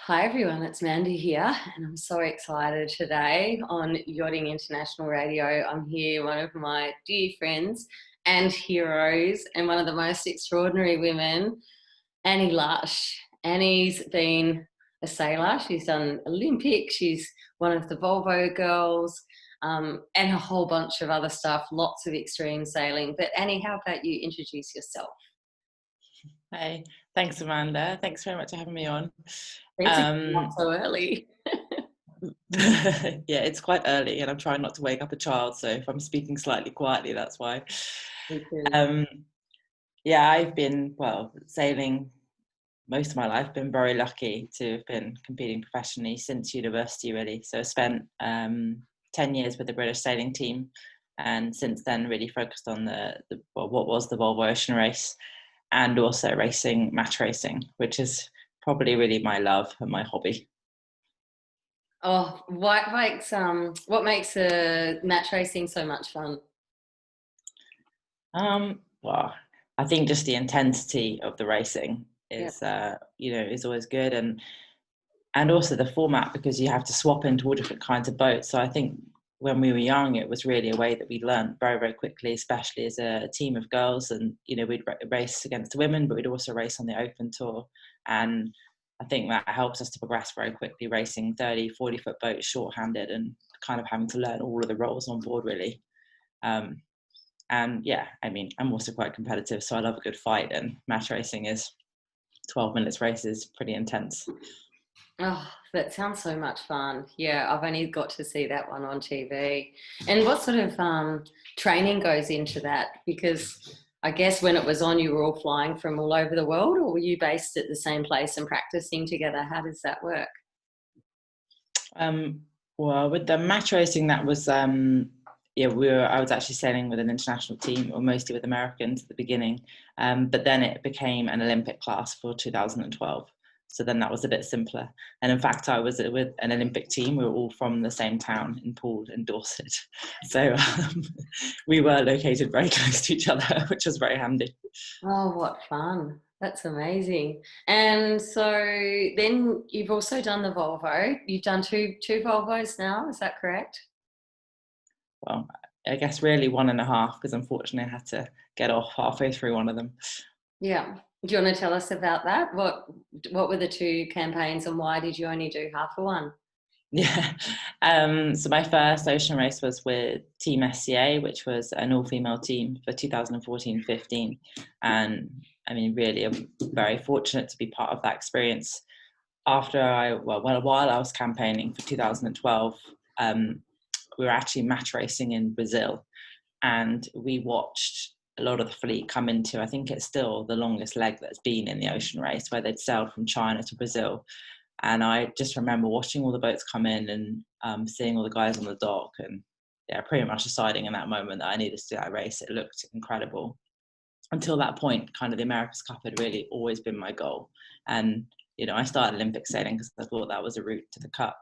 Hi everyone, it's Mandy here, and I'm so excited today on Yachting International Radio. I'm here, one of my dear friends and heroes, and one of the most extraordinary women, Annie Lush. Annie's been a sailor, she's done Olympic, she's one of the Volvo girls, and a whole bunch of other stuff, lots of extreme sailing. But Annie, how about you introduce yourself? Hey, thanks, Amanda. Thanks very much for having me on. Thanks for coming up so early. Yeah, it's quite early and I'm trying not to wake up a child, so if I'm speaking slightly quietly, that's why. Me too. Um, yeah, I've been, sailing most of my life, been very lucky to have been competing professionally since university, really. So I spent 10 years with the British sailing team, and since then really focused on what was the Volvo Ocean Race, and also racing, match racing, which is probably really my love and my hobby. Oh, what makes match racing so much fun? Well, I think just the intensity of the racing Yeah. is always good, and also the format, because you have to swap into all different kinds of boats. So I think when we were young, it was really a way that we learned very, very quickly, especially as a team of girls. And, we'd race against the women, but we'd also race on the open tour. And I think that helps us to progress very quickly, racing 30, 40-foot boats shorthanded and kind of having to learn all of the roles on board, really. And yeah, I mean, I'm also quite competitive, so I love a good fight, and match racing is 12 minutes races, pretty intense. Oh, that sounds so much fun. Yeah, I've only got to see that one on TV. And what sort of training goes into that? Because I guess when it was on, you were all flying from all over the world, or were you based at the same place and practicing together? How does that work? Um, well, with the match racing, that was yeah, I was actually sailing with an international team, or mostly with Americans at the beginning, but then it became an Olympic class for 2012. So then that was a bit simpler. And in fact, I was with an Olympic team. We were all from the same town in Poole in Dorset. So we were located very close to each other, which was very handy. Oh, what fun. That's amazing. And so then you've also done the Volvo. You've done two Volvos now, is that correct? Well, I guess really one and a half, because unfortunately I had to get off halfway through one of them. Yeah. Do you want to tell us about that? What were the two campaigns and why did you only do half of one? Yeah. So my first ocean race was with Team SCA, which was an all-female team for 2014-15. And I mean, really, I'm very fortunate to be part of that experience. While I was campaigning for 2012, we were actually match racing in Brazil, and we watched a lot of the fleet come into, I think it's still the longest leg that's been in the ocean race, where they'd sailed from China to Brazil. And I just remember watching all the boats come in and seeing all the guys on the dock, and yeah, pretty much deciding in that moment that I needed to do that race. It looked incredible. Until that point, kind of the America's Cup had really always been my goal. And, I started Olympic sailing because I thought that was a route to the Cup.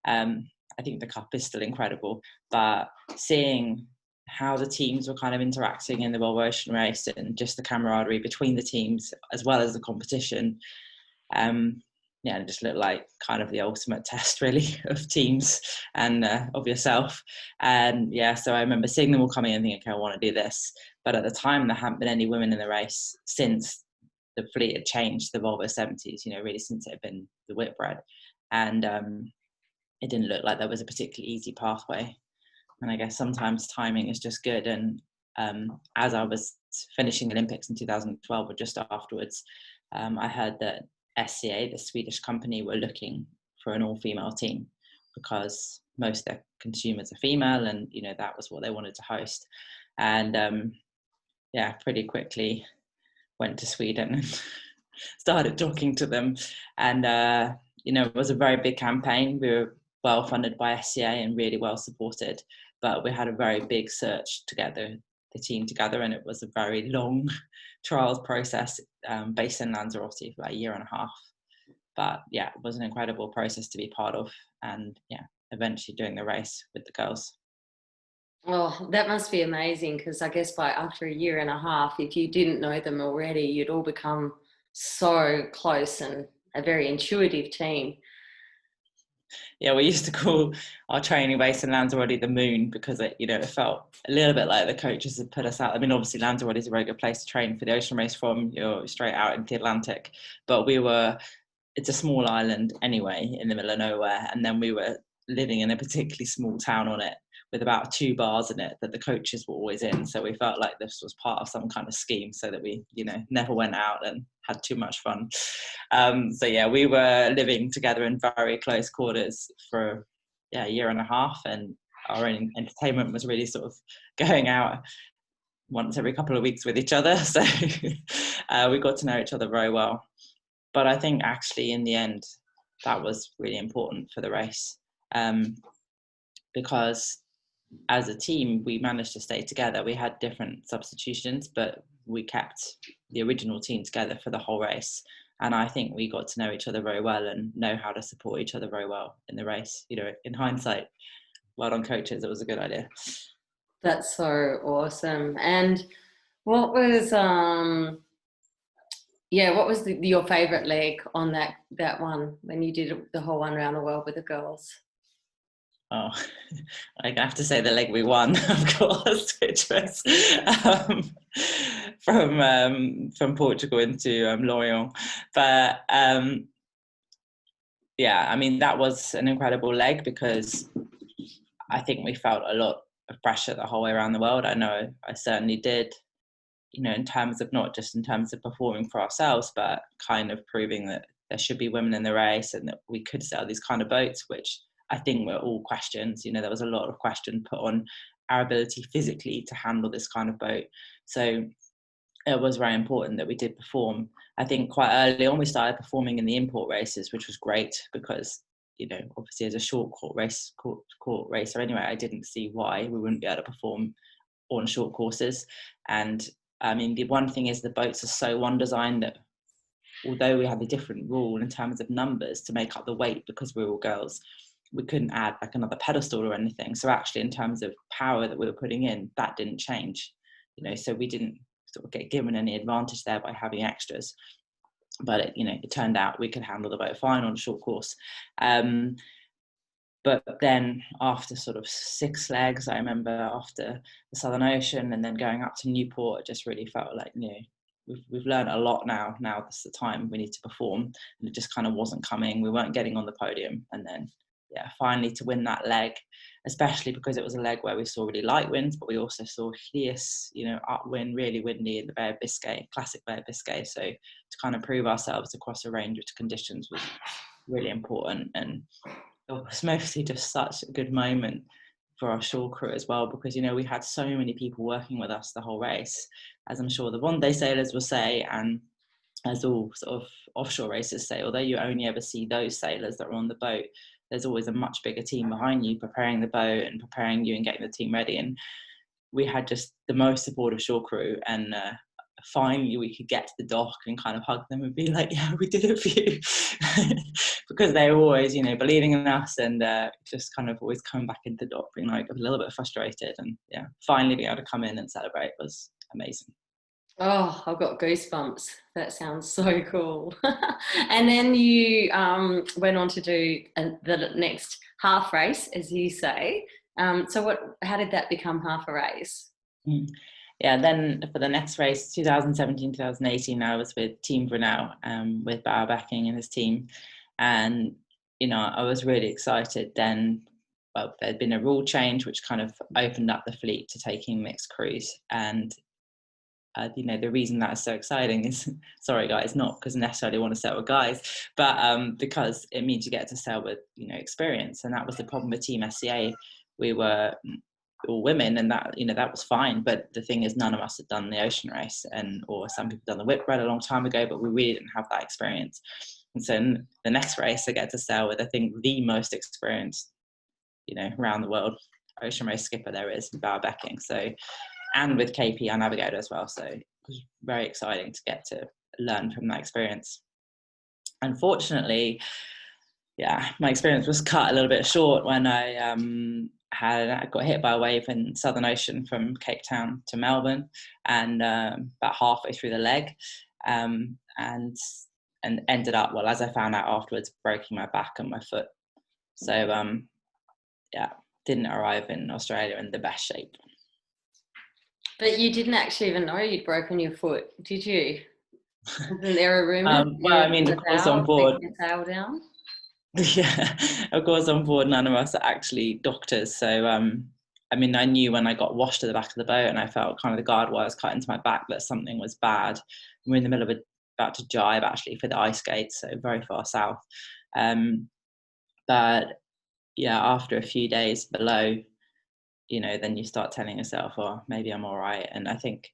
I think the Cup is still incredible, but seeing how the teams were kind of interacting in the World Ocean Race, and just the camaraderie between the teams as well as the competition, yeah, it just looked like kind of the ultimate test, really, of teams and of yourself. And yeah, so I remember seeing them all coming in and thinking, okay, I want to do this. But at the time, there hadn't been any women in the race since the fleet had changed, the Volvo 70s, really since it had been the Whitbread. And it didn't look like there was a particularly easy pathway. And I guess sometimes timing is just good. And as I was finishing Olympics in 2012 or just afterwards, I heard that SCA, the Swedish company, were looking for an all-female team because most of their consumers are female, and that was what they wanted to host. And yeah, pretty quickly went to Sweden and started talking to them. And it was a very big campaign. We were well funded by SCA and really well supported, but we had a very big search together, the team together, and it was a very long trials process based in Lanzarote for like a year and a half. But yeah, it was an incredible process to be part of, and yeah, eventually doing the race with the girls. Oh, that must be amazing because I guess by after a year and a half, if you didn't know them already, you'd all become so close a very intuitive team. Yeah, we used to call our training base in Lanzarote the moon because it felt a little bit like the coaches had put us out. I mean, obviously Lanzarote is a very good place to train for the ocean race from. You're straight out into the Atlantic, but it's a small island anyway in the middle of nowhere, and then we were living in a particularly small town on it with about 2 bars in it that the coaches were always in. So we felt like this was part of some kind of scheme so that we, never went out and had too much fun. So yeah, we were living together in very close quarters for a year and a half, and our own entertainment was really sort of going out once every couple of weeks with each other. So we got to know each other very well. But I think actually in the end, that was really important for the race, because as a team, we managed to stay together. We had different substitutions, but we kept the original team together for the whole race. And I think we got to know each other very well and know how to support each other very well in the race. In hindsight, well done coaches, it was a good idea. That's so awesome. And what was your favorite leg on that one when you did the whole one around the world with the girls? Oh, I have to say the leg we won, of course, which was from Portugal into Lorient. But yeah, I mean, that was an incredible leg because I think we felt a lot of pressure the whole way around the world. I know I certainly did, in terms of not just in terms of performing for ourselves, but kind of proving that there should be women in the race and that we could sail these kind of boats, which I think were all questions. There was a lot of question put on our ability physically to handle this kind of boat. So it was very important that we did perform. I think quite early on we started performing in the import races, which was great because, obviously as a short court racer anyway, I didn't see why we wouldn't be able to perform on short courses. And I mean, the one thing is the boats are so one designed that although we had a different rule in terms of numbers to make up the weight because we were all girls, we couldn't add like another pedestal or anything. So actually in terms of power that we were putting in, that didn't change, so we didn't sort of get given any advantage there by having extras. But it turned out we could handle the boat fine on a short course. But then after sort of 6 legs, I remember after the Southern Ocean and then going up to Newport, it just really felt like, we've learned a lot now. Now this is the time we need to perform. And it just kind of wasn't coming. We weren't getting on the podium. And then, finally to win that leg, especially because it was a leg where we saw really light winds, but we also saw hideous, upwind, really windy in the Bay of Biscay, classic Bay of Biscay. So to kind of prove ourselves across a range of conditions was really important. And it was mostly just such a good moment for our shore crew as well, because we had so many people working with us the whole race, as I'm sure the one-day sailors will say, and as all sort of offshore racers say, although you only ever see those sailors that are on the boat, there's always a much bigger team behind you preparing the boat and preparing you and getting the team ready. And we had just the most supportive shore crew, and finally we could get to the dock and kind of hug them and be like, yeah, we did it for you. Because they were always, believing in us, and just kind of always coming back into the dock being like a little bit frustrated. And finally being able to come in and celebrate was amazing. Oh, I've got goosebumps. That sounds so cool. And then you went on to do the next half race, as you say. So how did that become half a race? Yeah, then for the next race, 2017, 2018, I was with Team Brunel, with Bauer Backing and his team. And, I was really excited then. Well, there'd been a rule change which kind of opened up the fleet to taking mixed crews. And the reason that's so exciting is, sorry guys, not because I necessarily want to sail with guys, but because it means you get to sail with, experience. And that was the problem with Team SCA. We were all women, and that was fine. But the thing is, none of us had done the ocean race, or some people done the Whitbread a long time ago, but we really didn't have that experience. And so in the next race, I get to sail with, I think, the most experienced, around the world ocean race skipper there is, Bauer Becking. So, and with KP, our navigator as well. So it was very exciting to get to learn from that experience. Unfortunately, my experience was cut a little bit short when I got hit by a wave in Southern Ocean from Cape Town to Melbourne, and about halfway through the leg, and and ended up, well, as I found out afterwards, breaking my back and my foot. So yeah, didn't arrive in Australia in the best shape. But you didn't actually even know you'd broken your foot, did you? Wasn't there a rumour that you Well, were I mean, in of the course, on bow, board, taking your tail down? yeah, of course, on board, none of us are actually doctors. So, I mean, I knew when I got washed to the back of the boat and I felt kind of the guard wires cut into my back that something was bad. We're in the middle of about to jibe actually for the ice skates, so very far south. But yeah, after a few days below, then you start telling yourself, oh, maybe I'm all right. And I think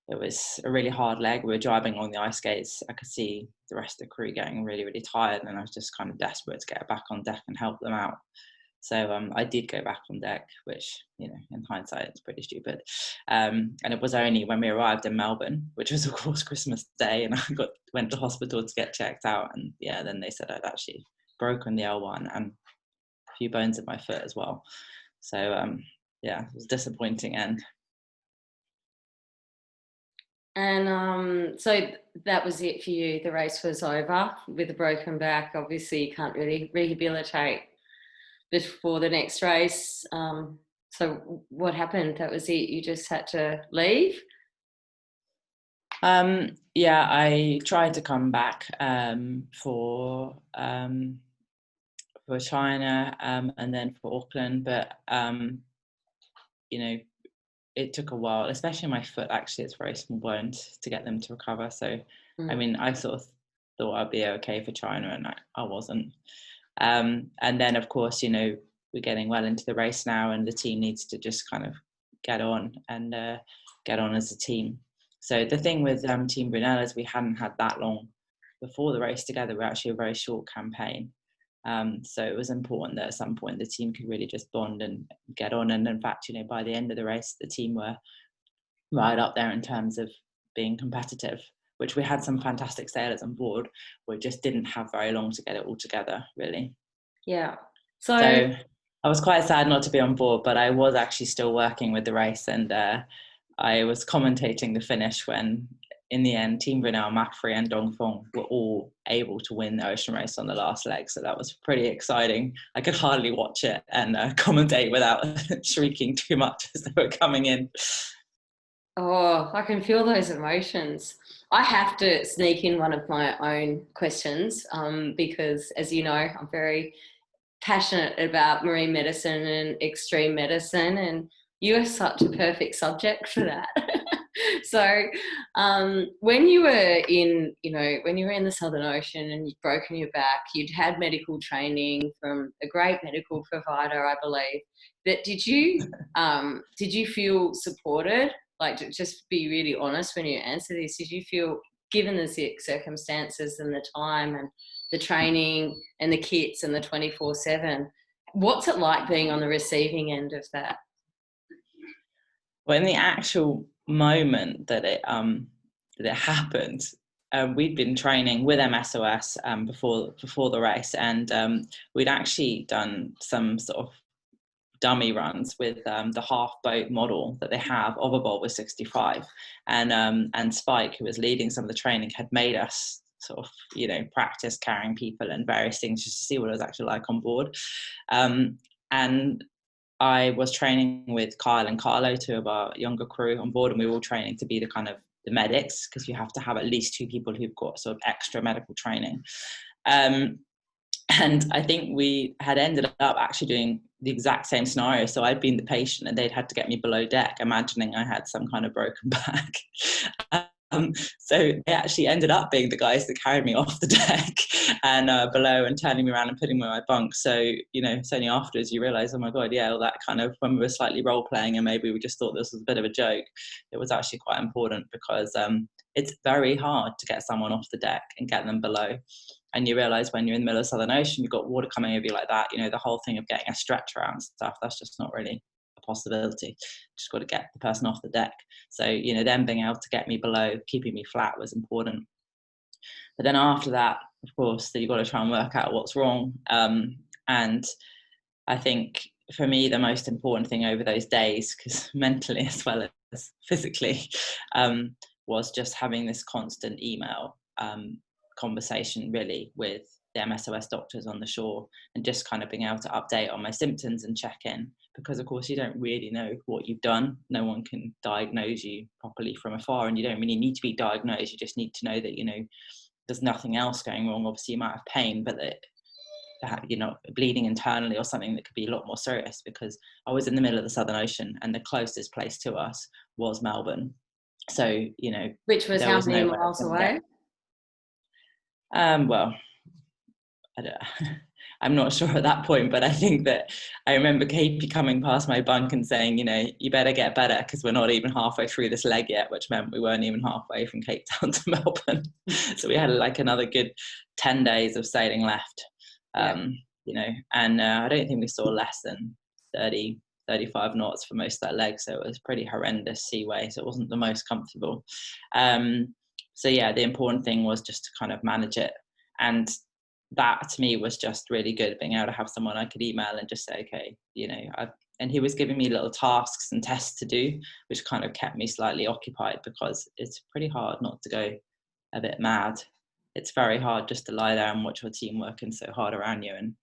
it was a really hard leg. We were driving along the ice skates. I could see the rest of the crew getting really, really tired, and I was just kind of desperate to get back on deck and help them out. So I did go back on deck, which, in hindsight, it's pretty stupid. And it was only when we arrived in Melbourne, which was, of course, Christmas Day, and I went to hospital to get checked out. And yeah, then they said I'd actually broken the L1 and a few bones in my foot as well. So yeah, it was a disappointing end. And so that was it for you. The race was over with a broken back. Obviously, you can't really rehabilitate before the next race. So what happened? That was it. You just had to leave? Yeah, I tried to come back for China and then for Auckland, but it took a while, especially my foot. Actually, it's very small bones to get them to recover. So, I mean, I sort of thought I'd be okay for China, and I wasn't. And then, of course, we're getting well into the race now, and the team needs to just kind of get on and get on as a team. So the thing with Team Brunel is we hadn't had that long before the race together. We're actually a very short campaign. So it was important that at some point the team could really just bond and get on. And in fact, by the end of the race, the team were right up there in terms of being competitive, which we had some fantastic sailors on board. We just didn't have very long to get it all together, really. Yeah. So I was quite sad not to be on board, but I was actually still working with the race, and I was commentating the finish when, in the end, Team Brunel, Mapfre and Dongfeng were all able to win the ocean race on the last leg. So that was pretty exciting. I could hardly watch it and commentate without shrieking too much as they were coming in. Oh, I can feel those emotions. I have to sneak in one of my own questions because, as you know, I'm very passionate about marine medicine and extreme medicine, and you are such a perfect subject for that. So when you were in the Southern Ocean and you'd broken your back, you'd had medical training from a great medical provider, I believe. But did you feel supported? Like, to just be really honest when you answer this, did you feel, given the circumstances and the time and the training and the kits and the 24/7, what's it like being on the receiving end of that? Well, in the actual moment that it happened, we'd been training with MSOS before the race, and we'd actually done some sort of dummy runs with the half boat model that they have of a Volvo 65, and Spike, who was leading some of the training, had made us sort of practice carrying people and various things just to see what it was actually like on board. And I was training with Kyle and Carlo, two of our younger crew on board, and we were all training to be the medics, because you have to have at least two people who've got sort of extra medical training. And I think we had ended up actually doing the exact same scenario. So I'd been the patient and they'd had to get me below deck, imagining I had some kind of broken back. So they actually ended up being the guys that carried me off the deck and below, and turning me around and putting me in my bunk. So, it's only afterwards you realise, oh my God, yeah, all that kind of, when we were slightly role playing and maybe we just thought this was a bit of a joke, it was actually quite important, because it's very hard to get someone off the deck and get them below. And you realise when you're in the middle of the Southern Ocean, you've got water coming over you like that, the whole thing of getting a stretcher out and stuff, that's just not really a possibility. Just got to get the person off the deck. So, them being able to get me below, keeping me flat, was important. But then after that, of course, you've got to try and work out what's wrong. And I think for me, the most important thing over those days, because mentally as well as physically, was just having this constant email conversation really with the MSOS doctors on the shore, and just kind of being able to update on my symptoms and check in, because of course you don't really know what you've done. No one can diagnose you properly from afar, and you don't really need to be diagnosed. You just need to know that, you know, there's nothing else going wrong. Obviously you might have pain, but that you're not bleeding internally or something that could be a lot more serious, because I was in the middle of the Southern Ocean and the closest place to us was Melbourne. So, you know, Which was there how was many nowhere miles to get. away? Well, I don't, I'm not sure at that point, but I think that I remember Katie coming past my bunk and saying, you know, you better get better because we're not even halfway through this leg yet, which meant we weren't even halfway from Cape Town to Melbourne. So we had like another good 10 days of sailing left, you know, and I don't think we saw less than 30, 35 knots for most of that leg. So it was pretty horrendous seaway. So it wasn't the most comfortable. So yeah, the important thing was just to kind of manage it. And that to me was just really good, being able to have someone I could email and just say, okay, you know, and he was giving me little tasks and tests to do, which kind of kept me slightly occupied, because it's pretty hard not to go a bit mad. It's very hard just to lie there and watch your team working so hard around you. And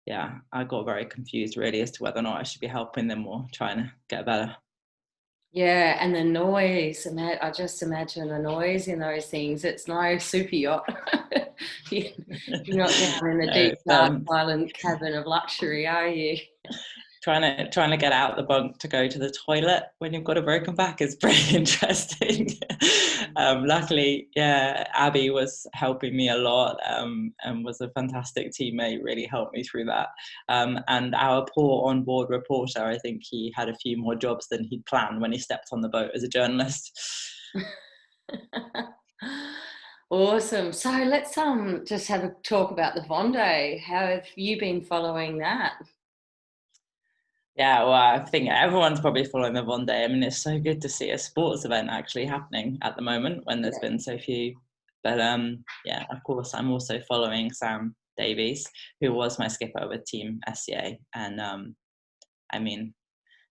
yeah, I got very confused really as to whether or not I should be helping them or trying to get better. Yeah, and the noise. I just imagine the noise in those things. It's no super yacht. You're not down in the deep, It's dark, silent cabin of luxury, are you? trying to get out the bunk to go to the toilet when you've got a broken back is pretty interesting. Luckily, yeah, Abby was helping me a lot, and was a fantastic teammate, really helped me through that. And our poor onboard reporter, I think he had a few more jobs than he'd planned when he stepped on the boat as a journalist. Awesome. So let's just have a talk about the Vendée. How have you been following that? Yeah, well, I think everyone's probably following the Vendée. I mean, it's so good to see a sports event actually happening at the moment when there's been so few. But yeah, of course, I'm also following Sam Davies, who was my skipper with Team SCA. And I mean,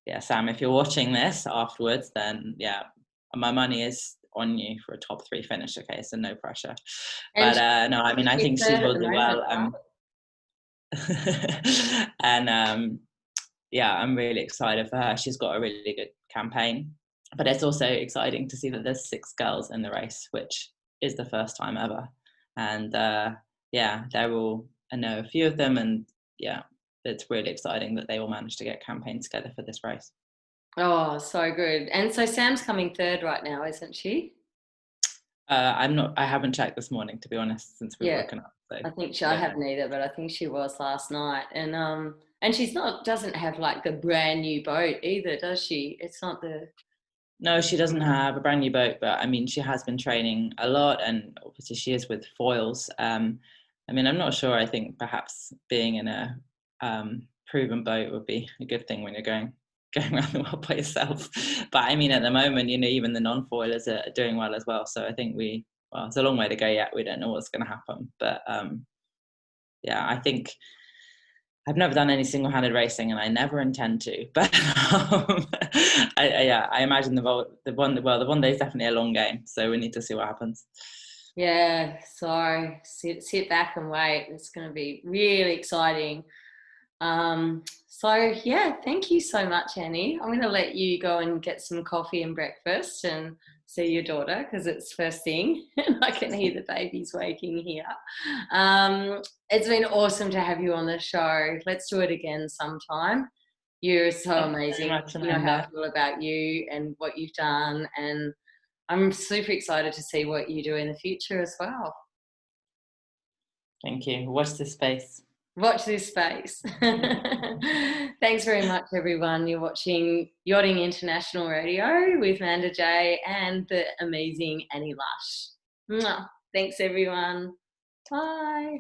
yeah, Sam, if you're watching this afterwards, then yeah, my money is on you for a top 3 finish. Okay, so no pressure. And But no, I mean, I she's think she's third at will the do moment, well. right? And yeah, I'm really excited for her. She's got a really good campaign, but it's also exciting to see that there's 6 girls in the race, which is the first time ever. And yeah, they're all, I know a few of them, and yeah, it's really exciting that they all managed to get campaigned together for this race. Oh, so good. And so Sam's coming third right now, isn't she? I haven't checked this morning, to be honest, since we've Yeah, woken up. So I I don't know. haven't either, but I think she was last night. And she's not doesn't have like the brand new boat either, does she? It's not the No, she doesn't have a brand new boat, but I mean, she has been training a lot, and obviously she is with foils. I mean, I'm not sure. I think perhaps being in a proven boat would be a good thing when you're going around the world by yourself. But I mean, at the moment, you know, even the non-foilers are doing well as well. So I think well, it's a long way to go yet. We don't know what's going to happen, but yeah, I think I've never done any single-handed racing, and I never intend to. But yeah, I imagine the Vendée is definitely a long game, so we need to see what happens. yeah. So sit back and wait. It's going to be really exciting. So yeah, thank you so much, Annie. I'm going to let you go and get some coffee and breakfast and see your daughter because it's first thing. I can hear the babies waking here. It's been awesome to have you on the show. Let's do it again sometime. You're so Thank you very amazing. much, You know how I Amanda. feel about you and what you've done, and I'm super excited to see what you do in the future as well. Thank you. Watch this space. Watch this space. Thanks very much, everyone. You're watching Yachting International Radio with Manda J and the amazing Annie Lush. Mwah. Thanks, everyone. Bye.